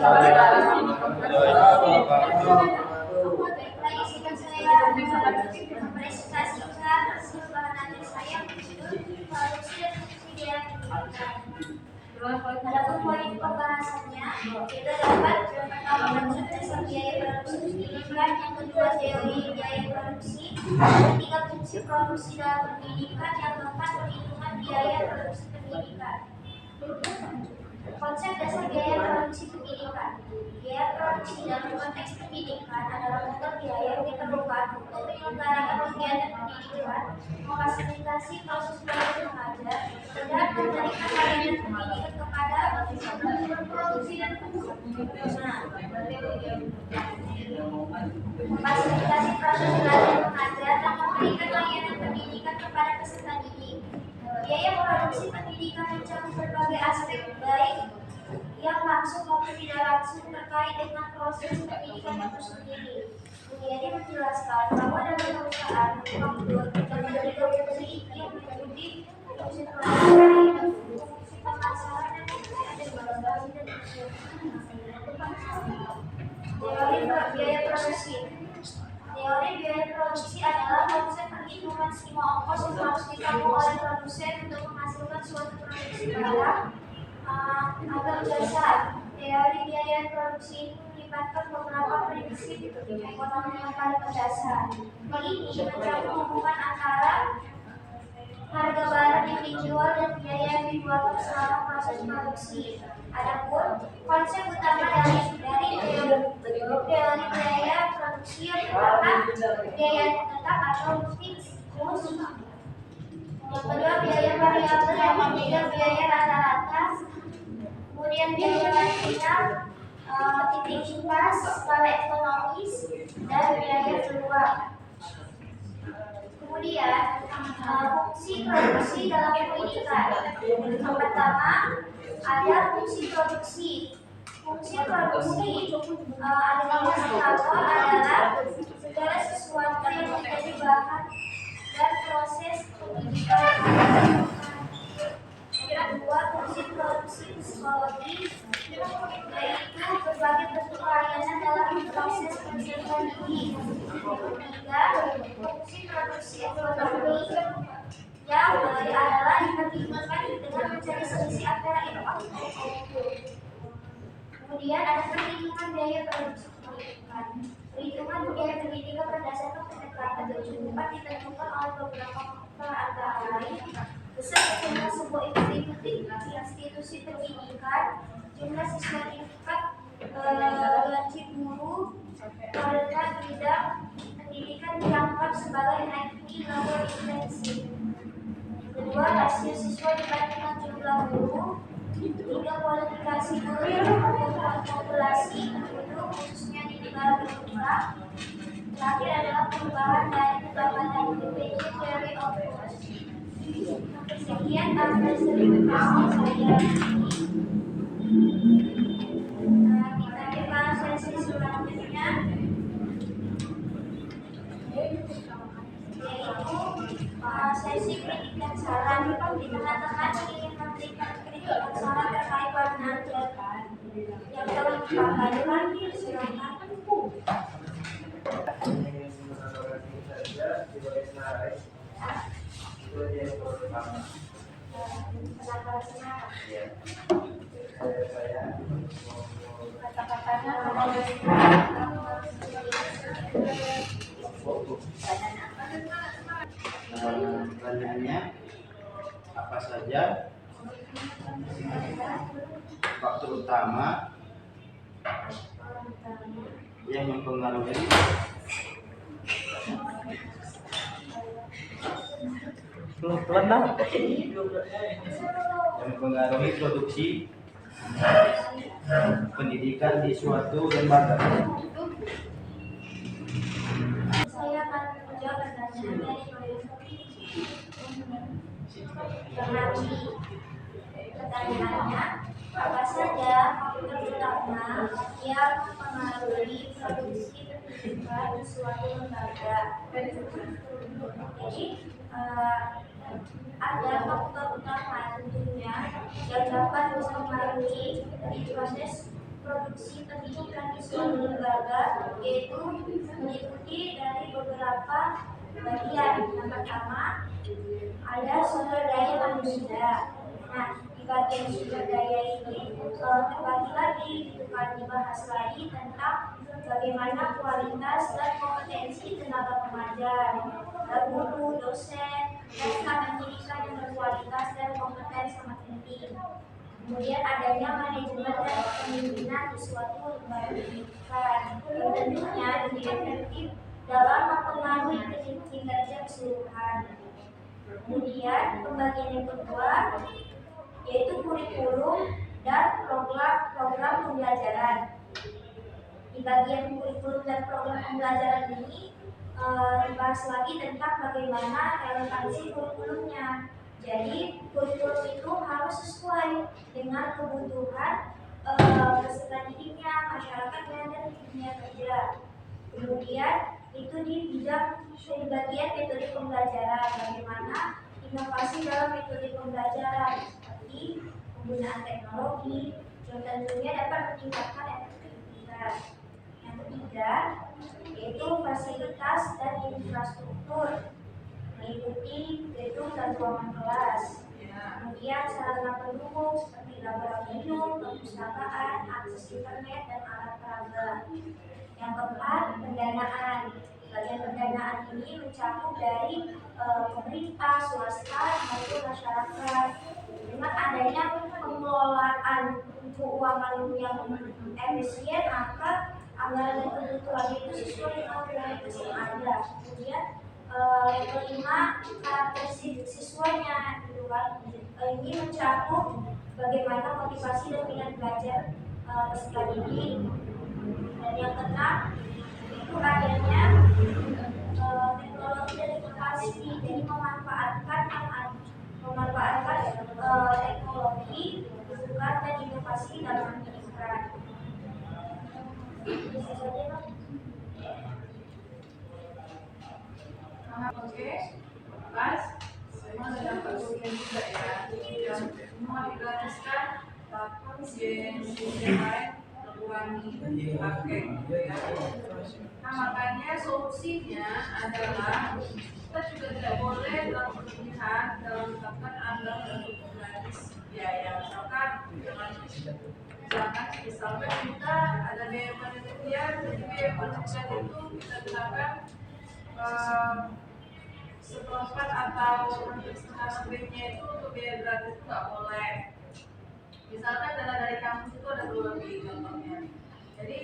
Baiklah, izinkan saya mempresentasikan hasil bahan ajar saya berjudul produksi dan subsidi pendidikan. Adapun poin pembahasannya, kita dapat yang pertama konsep dasar biaya produksi pendidikan, yang kedua teori biaya produksi, yang ketiga fungsi produksi dalam pendidikan, yang keempat perhitungan biaya produksi pendidikan. Konsep dasar biaya produksi pendidikan. Biaya produksi dalam konteks pendidikan adalah bentuk biaya yang diperlukan untuk menyelenggarakan kegiatan pendidikan, memfasilitasi proses belajar mengajar, dan memberikan layanan pendidikan kepada produksi dan memfasilitasi proses belajar mengajar dan memberikan layanan pendidikan kepada peserta didik. Biaya produksi pendidikan mencakup berbagai aspek baik yang langsung maupun tidak langsung terkait dengan proses pendidikan itu sendiri. Mulyadi menjelaskan bahwa dalam perusahaan membuat berbagai fungsi yang meliputi fungsi produksi, fungsi pemasaran, dan fungsi administrasi dan teori biaya produksi. Teori biaya produksi adalah konsep perhitungan semua ongkos yang harus ditanggung oleh produsen untuk menghasilkan suatu produksi barang atau jasa. Teori biaya produksi ini melibatkan beberapa prinsip ekonomi yang paling mendasar. Ini mencakup hubungan antara harga barang yang dijual dan biaya yang dikeluarkan selama proses produksi. Adapun konsep utama dari teori biaya produksi yang pertama biaya tetap atau fixed cost. Yang kedua biaya variabel yang ketiga biaya rata-rata. Kemudian biaya marginal, titik impas, skala ekonomis, dan biaya peluang. Kemudian fungsi produksi dalam pendidikan. Yang pertama ada fungsi produksi. Fungsi produksi adalah segala sesuatu yang menjadi bahan dan proses pendidikan. Yang kedua fungsi produksi psikologis, yaitu berbagai bentuk layanan dalam proses peserta didik. Ketiga, fungsi produksi ekonomi yang adalah dipertimbangkan dengan mencari solusi antara inovasi dan output. Kemudian ada perhitungan biaya produksi pendidikan. Perhitungan biaya pendidikan berdasarkan pendekatan kecukupan ditentukan oleh beberapa faktor antara lain besar jumlah sebuah institusi pendidikan, jumlah siswa tingkat, gaji guru, karena bidang pendidikan dianggap sebagai IT level intensif. Kedua, rasio siswa dibandingkan jumlah guru. Tiga, kualifikasi guru yang populasi penduduk khususnya di negara berkembang. Terakhir adalah perubahan dari pendapatan BPJ Theory of Cost. Sekian presentasi saya. Kita coba sesi selanjutnya, yaitu sesi kritik dan saran. Teman-teman ingin memberikan kritik dan saran terkait bahan ajar yang telah dipaparkan, silakan. Pertanyaannya apa saja faktor utama yang mempengaruhi produksi pendidikan di suatu lembaga. Saya akan menjawab pertanyaan dari pertanyaannya, apa saja faktor utama yang mempengaruhi produksi pendidikan di suatu lembaga? Jadi ada faktor utama tentunya yang dapat mempengaruhi proses produksi pendidikan di suatu lembaga, yaitu meliputi dari beberapa bagian. Yang pertama ada sumber daya manusia. Nah, di bagian sumber daya ini terbagi lagi, itu kan dibahas lagi tentang bagaimana kualitas dan kompetensi tenaga pengajar, guru, dosen, dan staf pendidikan yang berkualitas dan kompeten sangat penting. Kemudian adanya manajemen dan kepemimpinan di suatu lembaga pendidikan yang tentunya lebih efektif dalam mempengaruhi kinerja keseluruhan. Kemudian pembagian yang kedua yaitu kurikulum dan program pembelajaran. Di bagian kurikulum dan program pembelajaran ini dibahas lagi tentang bagaimana relevansi kurikulumnya. Jadi kurikulum itu harus sesuai dengan kebutuhan peserta didiknya, masyarakatnya, dan dunia kerja. Kemudian itu di bagian metode pembelajaran, bagaimana inovasi dalam metode pembelajaran seperti penggunaan teknologi yang tentunya dapat meningkatkan efektivitas. Yang ketiga yaitu fasilitas dan infrastruktur, meliputi gedung dan ruangan kelas. Kemudian sarana pendukung seperti laboratorium, perpustakaan, akses internet, dan alat peraga. Yang keempat, pendanaan. Bagian pendanaan ini mencakup dari pemerintah, swasta, maupun masyarakat. Dengan adanya pengelolaan keuangan yang efisien, maka anggaran dan kebutuhan itu sesuai dengan prioritas yang ada. Kemudian level 5, karakteristik siswanya gitu kan. Ini mencakup bagaimana motivasi dan minat belajar peserta didik. Dan yang keenam itu adanya teknologi dan inovasi, jadi memanfaatkan teknologi, kebutuhan dan inovasi dalam pendidikan. Oke, Mas, semua sudah dapat ujian juga ya. Dan semua digratiskan, tapi yang lain mengurangi pakai. Nah, makanya solusinya adalah kita juga tidak boleh terlalu berlebihan dalam menetapkan anggaran untuk gratis biaya. Misalkan kita ada biaya penelitian, jadi biaya penelitian itu kita gunakan seperempat atau setengah lebihnya itu untuk biaya gratis itu nggak boleh. Misalkan dana dari kampus itu ada berlebih contohnya. Jadi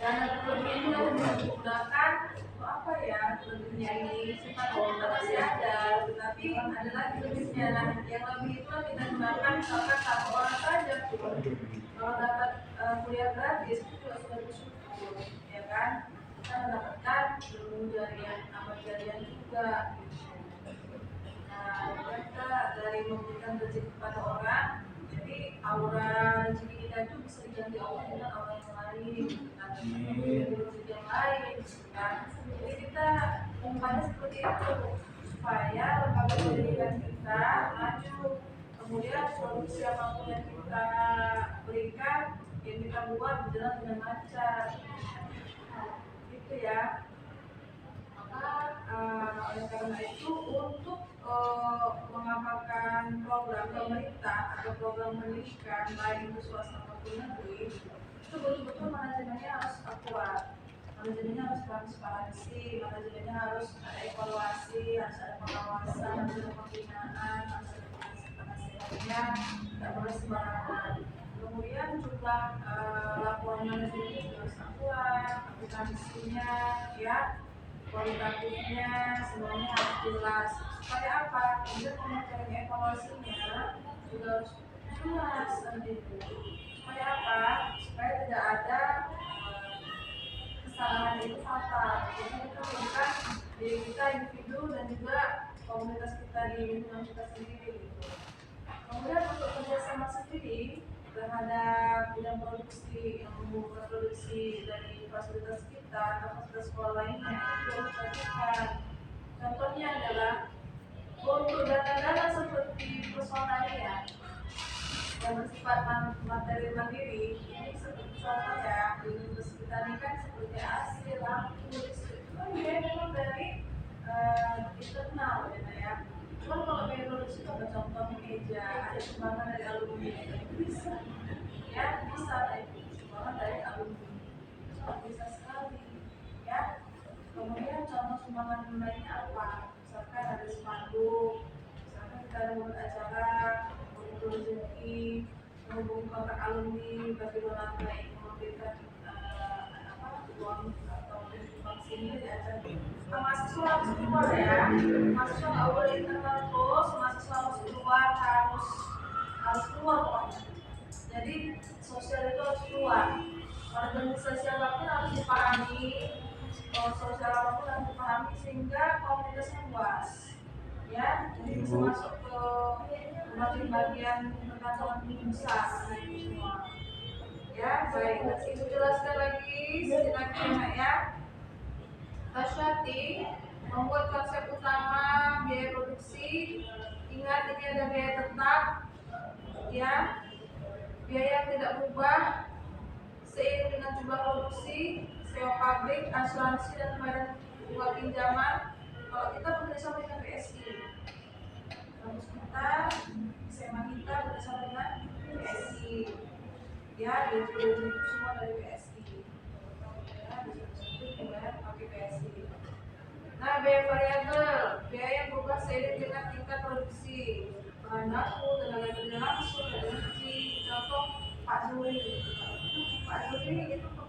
dana berlebih ini harus digunakan untuk apa ya? Lebihnya ini sifatnya masih ada, tetapi ada lagi lebihnya. Nah, yang lebih itu kita gunakan misalkan satu orang saja. Kalau dapat kuliah gratis itu juga sudah bersyukur, ya kan? Kita mendapatkan ilmu dari yang amat jariah juga. Nah, kita dari memberikan rezeki kepada orang, jadi aura rezeki kita itu bisa diganti Allah dengan aura yang lain, rezeki yang lain, kan? Jadi kita umumnya seperti itu supaya lembaga pendidikan kita maju. Kemudian produksi apapun yang kita berikan, yang kita buat berjalan dengan lancar, gitu ya. Maka oleh karena itu untuk mengamalkan program pemerintah atau program pendidikan baik itu swasta maupun negeri, itu betul-betul manajemennya harus kuat, manajemennya harus transparansi, manajemennya harus ada evaluasi, harus ada pengawasan, harus ada pembinaan, harus ada penasihatnya, tidak boleh sembarangan. Kemudian jumlah laporan manajemen juga harus akurat, akuntansinya, ya, kualitatifnya, semuanya harus jelas. Supaya apa? Kemudian pengertian evaluasinya juga harus jelas gitu. Supaya apa? Supaya tidak ada kesalahan itu fatal. Jadi kita berikan diri kita individu dan juga komunitas kita di lingkungan kita sendiri gitu. Kemudian untuk kerjasama sendiri terhadap bidang produksi yang membuat produksi dari fasilitas kita atau fasilitas sekolah lainnya itu harus diperhatikan. Contohnya adalah untuk data-data seperti personalia yang bersifat materi mandiri, ini contoh ya, di universitas kita ini kan seperti AC, lampu, listrik itu kan biaya memang dari internal ya. Cuman kalau biaya produksi ada contoh meja, ada sumbangan dari alumni, itu bisa ya, bisa sumbangan dari alumni, sangat bisa sekali ya. Kemudian contoh sumbangan lainnya apa? Misalkan ada spanduk, misalkan kita ada buat acara, untuk rezeki, menghubungi kontak alumni, bagi donatur yang memberikan uang atau uang sini di acara. Mahasiswa harus keluar ya, mahasiswa nggak boleh internal terus, mahasiswa harus keluar, harus keluar pokoknya. Jadi sosial itu harus keluar. Organisasi apapun harus dipahami, sosial apapun harus dipahami sehingga komunitasnya luas. Ya, jadi bisa masuk ke berbagai bagian perkantoran besar semua. Ya, baik. Ibu jelaskan lagi setidaknya ya. Tasyati membuat konsep utama biaya produksi. Ingat ini ada biaya tetap, ya, biaya yang tidak berubah seiring dengan jumlah produksi, sewa pabrik, asuransi dan pembayaran uang pinjaman. Kalau kita bekerjasama dengan BSI, kampus kita, SMA kita bekerjasama dengan BSI, ya, itu semua dari BSI. Ya, itu dibayar pakai BSI. Nah, biaya variabel, biaya yang berubah seiring dengan tingkat produksi, bahan baku, tenaga kerja langsung, energi. Contoh Pak Zuri itu pegawai